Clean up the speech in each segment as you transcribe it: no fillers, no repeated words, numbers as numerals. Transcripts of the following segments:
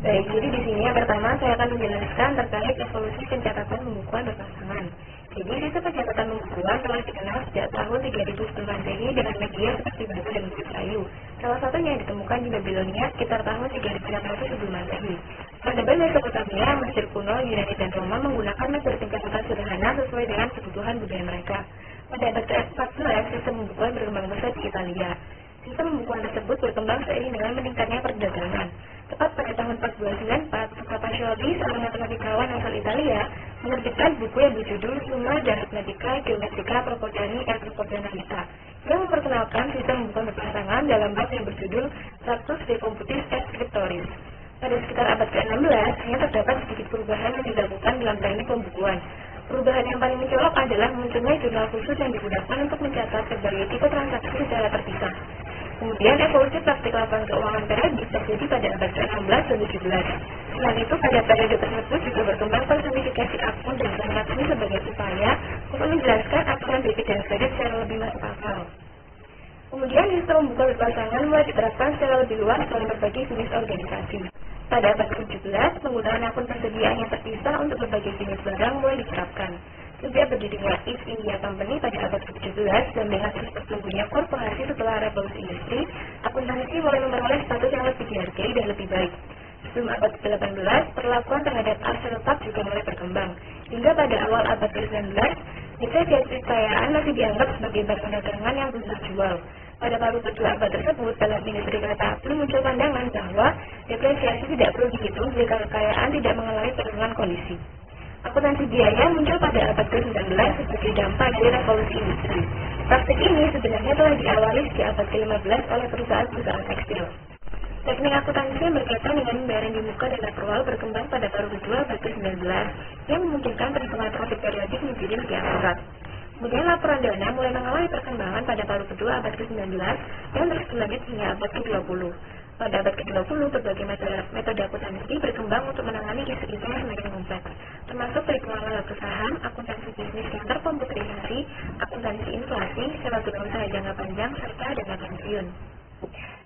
Baik, jadi di sini yang pertama saya akan menjelaskan terkait evolusi pencatatan pembukuan berpasangan. Jadi sistem pencatatan pembukuan telah dikenal sejak tahun 3000 sebelum Masehi dengan media seperti batu dan bukit kayu. Salah satunya yang ditemukan di Babilonia sekitar tahun 3600 sebelum Masehi. Peradaban Mesopotamia, Mesir kuno, Yunani dan Roma menggunakan metode pencatatan sederhana sesuai dengan kebutuhan budaya mereka. Pada abad ke-14, sistem pembukuan berkembang pesat di Italia. Sistem pembukuan tersebut berkembang seiring dengan meningkatnya perdagangan. Tepat pada tahun 1494, Cappaccioli, seorang matematikawan asal Italia, menerbitkan buku yang berjudul Summa Arithmetica Geometrica Proportioni et Proportionalita, yang memperkenalkan sistem pembukuan berpasangan dalam bab yang berjudul Tractus de Computis et Scriptoris. Pada sekitar abad ke-16, hanya terdapat sedikit perubahan yang dilakukan dalam teknik pembukuan. Perubahan yang paling mencolok adalah munculnya jurnal khusus yang digunakan untuk mencatat berbagai tipe transaksi secara terpisah. Kemudian evolusi praktik lapangan keuangan periodik terjadi pada abad ke-16 dan 17. Selain itu, pada periode tersebut juga berkembang personifikasi akun dan transaksi sebagai upaya untuk menjelaskan aturan debit dan kredit secara lebih masuk akal. Kemudian sistem pembukuan berpasangan mulai diterapkan secara lebih luas dalam berbagai jenis organisasi. Pada abad ke-17, penggunaan akun persediaan yang terpisah untuk berbagai jenis barang mulai diterapkan. Sejak berdirinya East India Company pada abad ke-17 dan dengan terus bertumbuhnya korporasi setelah revolusi industri, akuntansi mulai memperoleh status yang lebih dihargai dan lebih baik. Sebelum abad ke-18, perlakuan terhadap aset tetap juga mulai berkembang. Hingga pada awal abad ke-19, kekayaan masih dianggap sebagai barang dagangan yang belum terjual. Pada paruh kedua abad tersebut, dalam industri kereta api muncul pandangan bahwa depresiasi tidak perlu dihitung jika kekayaan tidak mengalami penurunan kondisi. Akuntansi biaya muncul pada abad ke-19 sebagai dampak dari revolusi industri. Praktik ini sebenarnya telah diawali sejak abad ke-15 oleh perusahaan-perusahaan tekstil. Teknik akuntansi yang berkaitan dengan pembayaran di muka dan akrual berkembang pada paruh kedua abad ke-19 yang memungkinkan perhitungan profit periodik menjadi lebih akurat. Kemudian laporan dana mulai mengalami perkembangan pada paruh kedua abad ke-19 yang terus berlanjut hingga abad ke-20. Pada abad ke-20, berbagai metode akuntansi berkembang untuk menangani isu-isu yang semakin kompleks, termasuk perhitungan laba perusahaan, akuntansi bisnis yang terkomputerisasi, akuntansi inflasi, sewa usaha jangka panjang, serta dana pensiun.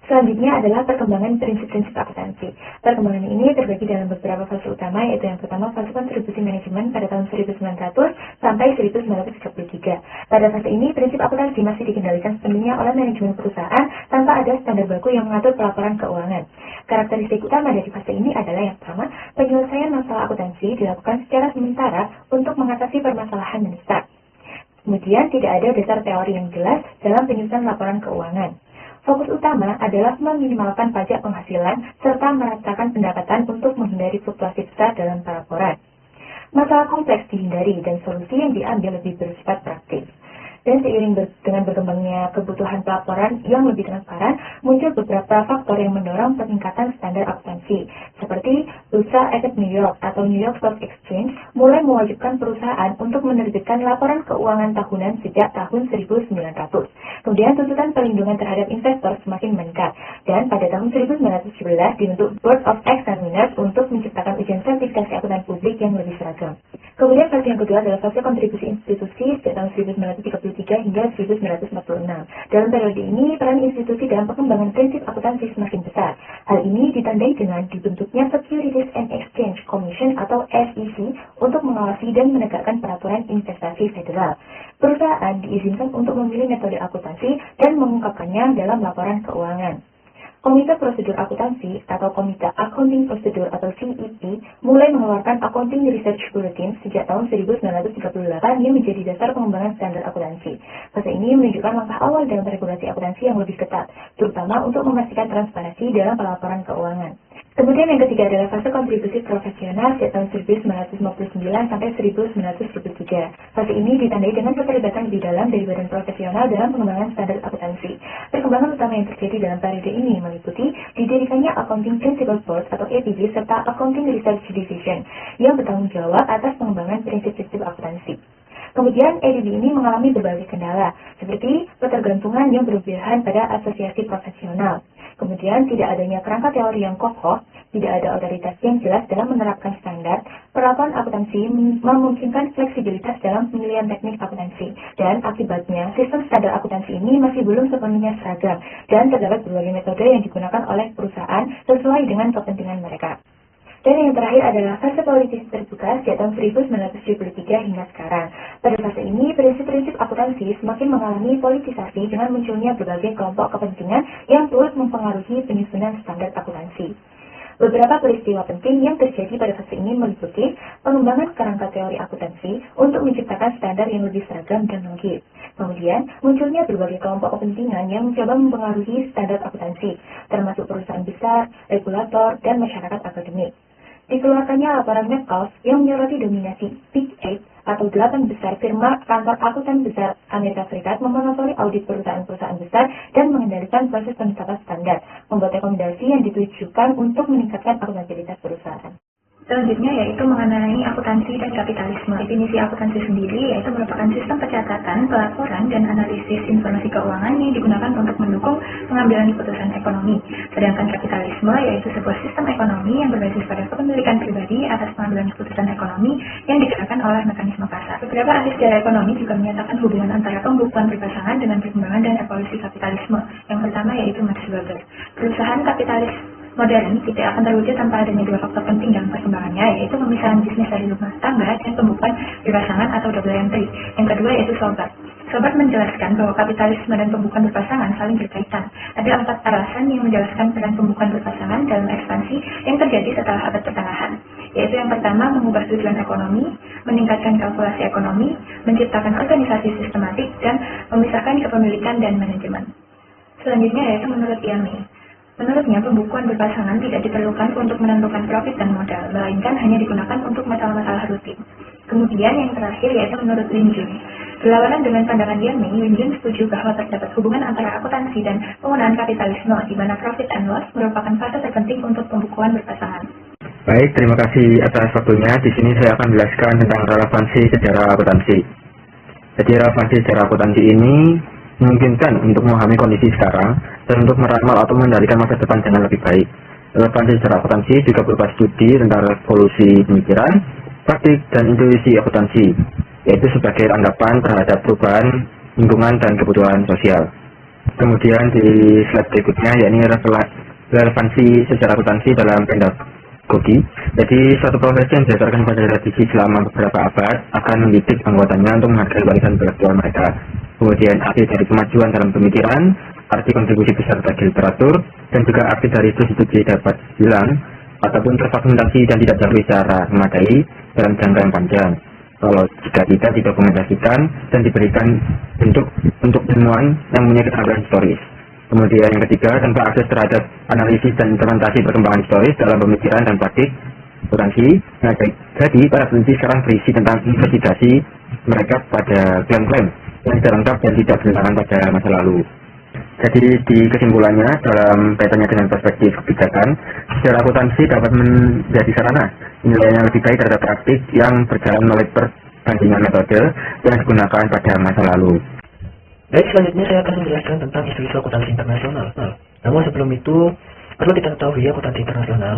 Selanjutnya adalah perkembangan prinsip-prinsip akuntansi. Perkembangan ini terbagi dalam beberapa fase utama, yaitu yang pertama fase kontribusi manajemen pada tahun 1900 sampai 1933. Pada fase ini, prinsip akuntansi masih dikendalikan sepenuhnya oleh manajemen perusahaan tanpa ada standar baku yang mengatur pelaporan keuangan. Karakteristik utama dari fase ini adalah yang pertama, penyelesaian masalah akuntansi dilakukan secara sementara untuk mengatasi permasalahan mendesak. Kemudian, tidak ada dasar teori yang jelas dalam penyusunan laporan keuangan. Fokus utama adalah meminimalkan pajak penghasilan serta meratakan pendapatan untuk menghindari fluktuasi besar dalam pelaporan. Masalah kompleks dihindari dan solusi yang diambil lebih bersifat praktis. Dan seiring dengan berkembangnya kebutuhan pelaporan yang lebih transparan, muncul beberapa faktor yang mendorong peningkatan standar akuntansi, seperti Bursa Efek New York atau New York Stock Exchange mulai mewajibkan perusahaan untuk menerbitkan laporan keuangan tahunan sejak tahun 1900. Kemudian tuntutan perlindungan terhadap investor semakin meningkat, dan pada tahun 1911 dibentuk Board of Examiners untuk menciptakan ujian sertifikasi akuntan publik yang lebih seragam. Kemudian fase yang kedua adalah fase kontribusi institusi sejak tahun 1933 hingga 1946. Dalam periode ini, peran institusi dalam pengembangan prinsip akuntansi semakin besar. Hal ini ditandai dengan dibentuknya Securities and Exchange Commission atau SEC untuk mengawasi dan menegakkan peraturan investasi federal. Perusahaan diizinkan untuk memilih metode akuntansi dan mengungkapkannya dalam laporan keuangan. Komite Prosedur Akuntansi atau Komite Accounting Procedure atau CEP mulai mengeluarkan Accounting Research Bulletin sejak tahun 1938 yang menjadi dasar pengembangan standar akuntansi. Fase ini menunjukkan langkah awal dalam regulasi akuntansi yang lebih ketat, terutama untuk memastikan transparansi dalam pelaporan keuangan. Kemudian yang ketiga adalah fase kontribusi profesional sejak tahun 1959 sampai 1973. Fase ini ditandai dengan keterlibatan lebih dalam dari badan profesional dalam pengembangan standar akuntansi. Perkembangan utama yang terjadi dalam periode ini meliputi didirikannya Accounting Principles Board atau APB serta Accounting Research Division yang bertanggung jawab atas pengembangan prinsip-prinsip akuntansi. Kemudian ADB ini mengalami berbagai kendala, seperti ketergantungan yang berlebihan pada asosiasi profesional. Kemudian tidak adanya kerangka teori yang kokoh, tidak ada otoritas yang jelas dalam menerapkan standar, perlakuan akuntansi memungkinkan fleksibilitas dalam pemilihan teknik akuntansi, dan akibatnya sistem standar akuntansi ini masih belum sepenuhnya seragam, dan terdapat berbagai metode yang digunakan oleh perusahaan sesuai dengan kepentingan mereka. Dan yang terakhir adalah fase politis terbuka sejak tahun 1973 hingga sekarang. Pada fase ini, prinsip-prinsip akuntansi semakin mengalami politisasi dengan munculnya berbagai kelompok kepentingan yang turut mempengaruhi penyusunan standar akuntansi. Beberapa peristiwa penting yang terjadi pada fase ini meliputi pengembangan kerangka teori akuntansi untuk menciptakan standar yang lebih seragam dan lengkap. Kemudian, munculnya berbagai kelompok kepentingan yang mencoba mempengaruhi standar akuntansi, termasuk perusahaan besar, regulator, dan masyarakat akademik. Dikeluarkannya laporan Metcalfe yang menyoroti dominasi Big Eight atau 8 besar firma kantor akuntan besar Amerika Serikat memonopoli audit perusahaan-perusahaan besar dan mengendalikan proses penetapan standar, membuat rekomendasi yang ditujukan untuk meningkatkan akuntabilitas perusahaan. Selanjutnya yaitu mengenai akuntansi dan kapitalisme. Definisi akuntansi sendiri yaitu merupakan sistem pencatatan, pelaporan, dan analisis informasi keuangan yang digunakan untuk mendukung pengambilan keputusan ekonomi. Sedangkan kapitalisme yaitu sebuah sistem ekonomi yang berbasis pada kepemilikan pribadi atas pengambilan keputusan ekonomi yang digerakkan oleh mekanisme pasar. Beberapa ahli sejarah ekonomi juga menyatakan hubungan antara pembukuan berpasangan dengan perkembangan dan evolusi kapitalisme. Yang pertama yaitu Max Weber. Perusahaan kapitalis modern tidak akan terwujud tanpa adanya dua faktor penting dalam perkembangannya, yaitu pemisahan bisnis dari rumah tangga dan pembukuan berpasangan atau double entry. Yang kedua yaitu Sobat. Sobat menjelaskan bahwa kapitalisme dan pembukuan berpasangan saling berkaitan. Ada 4 alasan yang menjelaskan peran pembukuan berpasangan dalam ekspansi yang terjadi setelah abad pertengahan, yaitu yang pertama mengubah tujuan ekonomi, meningkatkan kalkulasi ekonomi, menciptakan organisasi sistematik, dan memisahkan kepemilikan dan manajemen. Selanjutnya yaitu menurut Yamey. Menurutnya, pembukuan berpasangan tidak diperlukan untuk menentukan profit dan modal, melainkan hanya digunakan untuk masalah-masalah rutin. Kemudian yang terakhir yaitu menurut Lin Jun. Berlawanan dengan pandangan Yamey, Lin Jun setuju bahwa terdapat hubungan antara akuntansi dan penggunaan kapitalisme, di mana profit and loss merupakan fase terpenting untuk pembukuan berpasangan. Baik, terima kasih atas waktunya. Di sini saya akan menjelaskan tentang relevansi sejarah akuntansi. Jadi relevansi sejarah akuntansi ini memungkinkan untuk memahami kondisi sekarang dan untuk meramal atau mengendalikan masa depan dengan lebih baik. Relevansi sejarah akuntansi juga berupa studi tentang revolusi pemikiran, praktik, dan intuisi akuntansi, yaitu sebagai tanggapan terhadap perubahan lingkungan dan kebutuhan sosial. Kemudian di slide berikutnya, yakni relevansi sejarah akuntansi dalam pedagogi. Jadi suatu profesi yang berdasarkan pada tradisi selama beberapa abad akan mendidik anggotanya untuk menghargai warisan intelektual mereka. Kemudian arti dari kemajuan dalam pemikiran, arti kontribusi besar bagi literatur, dan juga arti dari institusi dapat hilang ataupun terfragmentasi dan tidak diakui secara memadai dalam jangka yang panjang. Kalau jika tidak didokumentasikan dan diberikan untuk ilmuwan yang punya keterampilan historis. Kemudian yang ketiga, tanpa akses terhadap analisis dan implementasi perkembangan historis dalam pemikiran dan praktik akuntansi. Nah, jadi para peneliti sekarang berisi tentang investigasi mereka pada klaim-klaim yang tidak lengkap dan tidak berdasarkan pada masa lalu. Jadi di kesimpulannya, dalam kaitannya dengan perspektif kebijakan, sejarah akuntansi dapat menjadi sarana penilaian yang lebih baik terhadap praktik yang berjalan melalui perbandingan metode yang digunakan pada masa lalu. Baik, selanjutnya saya akan menjelaskan tentang isu-isu akuntansi internasional. Namun sebelum itu, perlu kita ketahui akuntansi internasional.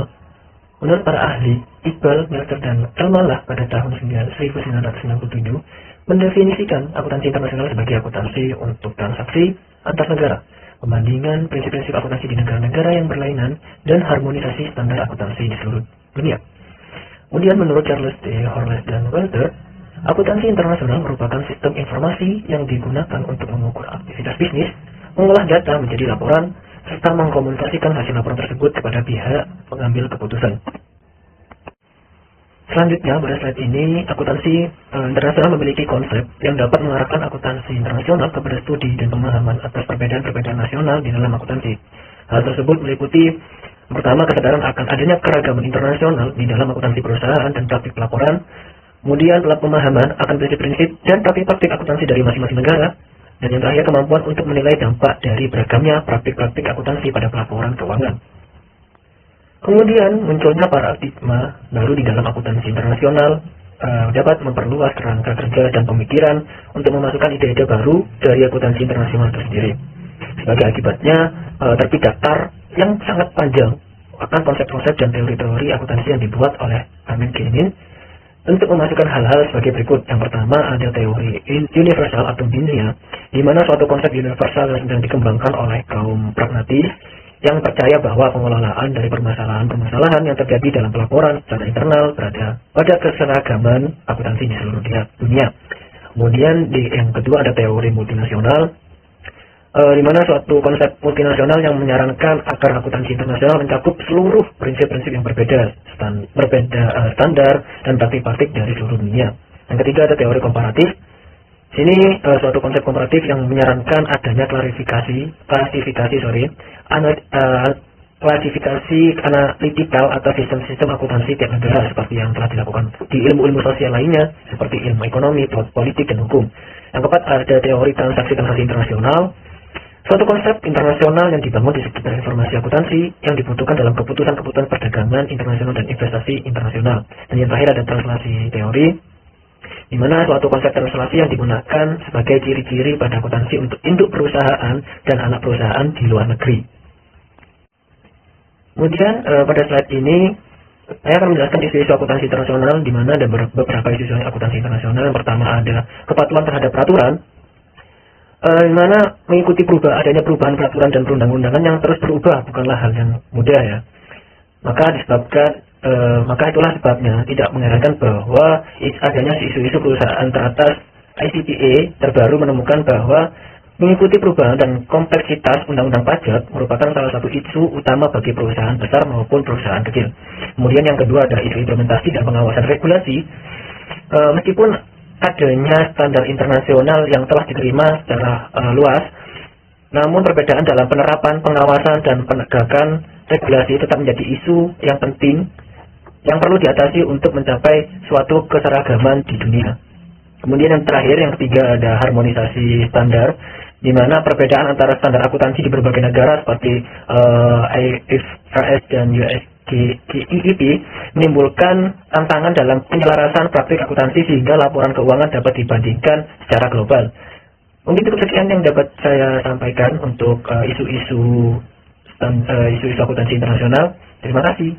Menurut para ahli, Iqbal, Meltzer, dan Elmalah pada tahun 1997 mendefinisikan akuntansi internasional sebagai akuntansi untuk transaksi antar negara, pembandingan prinsip-prinsip akuntansi di negara-negara yang berlainan, dan harmonisasi standar akuntansi di seluruh dunia. Kemudian menurut Charles D. Horles dan Welter, akuntansi internasional merupakan sistem informasi yang digunakan untuk mengukur aktivitas bisnis, mengolah data menjadi laporan, serta mengkomunikasikan hasil laporan tersebut kepada pihak pengambil keputusan. Selanjutnya, pada slide ini, akuntansi internasional memiliki konsep yang dapat mengarahkan akuntansi internasional kepada studi dan pemahaman atas perbedaan-perbedaan nasional di dalam akuntansi. Hal tersebut meliputi, pertama, kesadaran akan adanya keragaman internasional di dalam akuntansi perusahaan dan praktik pelaporan, kemudian pemahaman akan prinsip-prinsip dan praktik-praktik akuntansi dari masing-masing negara, dan yang terakhir, kemampuan untuk menilai dampak dari beragamnya praktik-praktik akuntansi pada pelaporan keuangan. Kemudian munculnya paradigma baru di dalam akuntansi internasional dapat memperluas kerangka kerja dan pemikiran untuk memasukkan ide-ide baru dari akuntansi internasional itu sendiri. Sebagai akibatnya terbit daftar yang sangat panjang akan konsep-konsep dan teori-teori akuntansi yang dibuat oleh Armin Genin untuk memasukkan hal-hal sebagai berikut. Yang pertama ada teori universal atau dunia, di mana suatu konsep universal yang sedang dikembangkan oleh kaum pragmatis yang percaya bahwa pengelolaan dari permasalahan-permasalahan yang terjadi dalam pelaporan secara internal berada pada keseragaman akuntansi di seluruh dunia. Kemudian yang kedua ada teori multinasional, di mana suatu konsep multinasional yang menyarankan agar akuntansi internasional mencakup seluruh prinsip-prinsip yang berbeda standar dan praktik-praktik dari seluruh dunia. Yang ketiga ada teori komparatif. Sini suatu konsep komparatif yang menyarankan adanya klasifikasi analitikal atau sistem-sistem akuntansi tiap negara seperti yang telah dilakukan di ilmu-ilmu sosial lainnya seperti ilmu ekonomi, politik, dan hukum. Yang keempat ada teori transaksi internasional, suatu konsep internasional yang dibangun di sekitar informasi akuntansi yang dibutuhkan dalam keputusan-keputusan perdagangan internasional dan investasi internasional. Dan yang terakhir ada translasi teori, di mana suatu konsep translasi yang digunakan sebagai ciri-ciri pada akuntansi untuk induk perusahaan dan anak perusahaan di luar negeri. Kemudian pada slide ini saya akan menjelaskan isu-isu akuntansi internasional, di mana ada beberapa isu akuntansi internasional. Yang pertama ada kepatuhan terhadap peraturan, di mana mengikuti adanya perubahan peraturan dan perundang-undangan yang terus berubah bukanlah hal yang mudah ya. Maka itulah sebabnya tidak mengherankan bahwa adanya isu-isu perusahaan teratas ICPA terbaru menemukan bahwa mengikuti perubahan dan kompleksitas undang-undang pajak merupakan salah satu isu utama bagi perusahaan besar maupun perusahaan kecil. Kemudian yang kedua ada isu implementasi dan pengawasan regulasi. Meskipun adanya standar internasional yang telah diterima secara luas, namun perbedaan dalam penerapan, pengawasan, dan penegakan regulasi tetap menjadi isu yang penting yang perlu diatasi untuk mencapai suatu keseragaman di dunia. Kemudian yang terakhir, yang ketiga ada harmonisasi standar, di mana perbedaan antara standar akuntansi di berbagai negara seperti IFRS dan USGEP menimbulkan tantangan dalam penyelarasan praktik akuntansi sehingga laporan keuangan dapat dibandingkan secara global. Mungkin cukup sekian yang dapat saya sampaikan untuk isu-isu akuntansi internasional. Terima kasih.